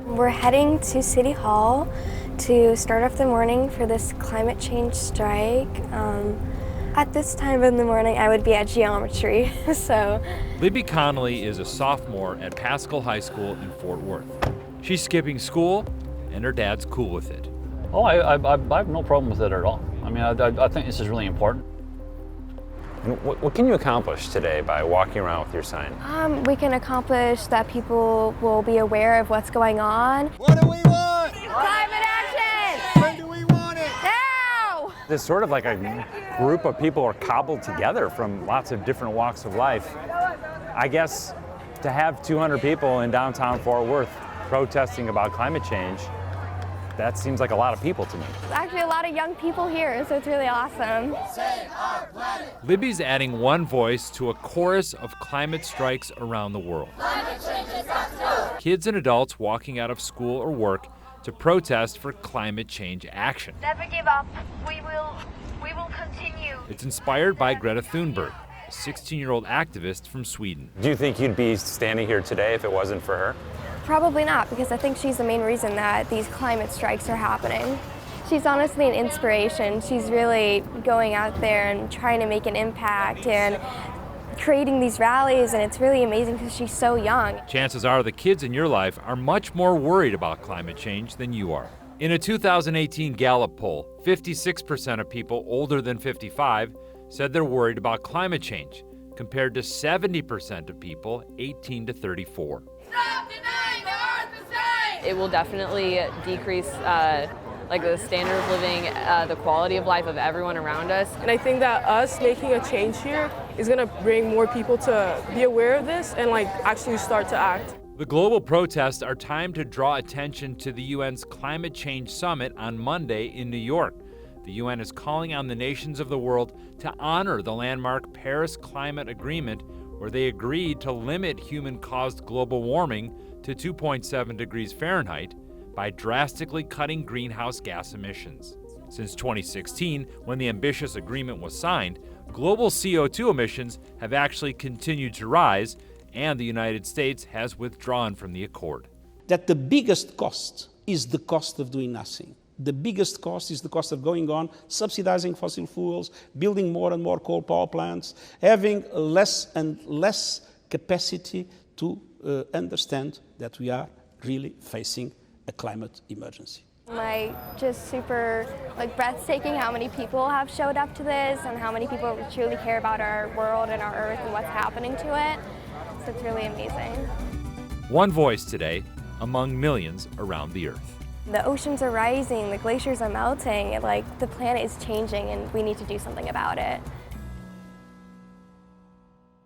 We're heading to City Hall to start off the morning for this climate change strike. At this time in the morning, I would be at geometry, so. Libby Connolly is a sophomore at Pascal High School in Fort Worth. She's skipping school, and her dad's cool with it. Oh, I have no problem with it at all. I mean, I think this is really important. And what can you accomplish today by walking around with your sign? We can accomplish that people will be aware of what's going on. What do we want? Climate action! When do we want it? Now! It's sort of like a group of people are cobbled together from lots of different walks of life. I guess to have 200 people in downtown Fort Worth protesting about climate change, that seems like a lot of people to me. Actually, a lot of young people here, so it's really awesome. Libby's adding one voice to a chorus of climate strikes around the world. Kids and adults walking out of school or work to protest for climate change action. Never give up. We will continue. It's inspired by Greta Thunberg, a 16-year-old activist from Sweden. Do you think you'd be standing here today if it wasn't for her? Probably not, because I think she's the main reason that these climate strikes are happening. She's honestly an inspiration. She's really going out there and trying to make an impact and creating these rallies, and it's really amazing because she's so young. Chances are the kids in your life are much more worried about climate change than you are. In a 2018 Gallup poll, 56% of people older than 55 said they're worried about climate change, compared to 70% of people 18 to 34. Stop denying the earth is safe! It will definitely decrease the standard of living, the quality of life of everyone around us. And I think that us making a change here is going to bring more people to be aware of this and actually start to act. The global protests are timed to draw attention to the UN's Climate Change Summit on Monday in New York. The UN is calling on the nations of the world to honor the landmark Paris Climate Agreement, where they agreed to limit human-caused global warming to 2.7 degrees Fahrenheit by drastically cutting greenhouse gas emissions. Since 2016, when the ambitious agreement was signed, global CO2 emissions have actually continued to rise, and the United States has withdrawn from the accord. That the biggest cost is the cost of doing nothing. The biggest cost is the cost of going on, subsidizing fossil fuels, building more and more coal power plants, having less and less capacity to understand that we are really facing a climate emergency. Just super breathtaking how many people have showed up to this and how many people truly care about our world and our earth and what's happening to it. So it's really amazing. One voice today among millions around the earth. The oceans are rising, the glaciers are melting, the planet is changing, and we need to do something about it.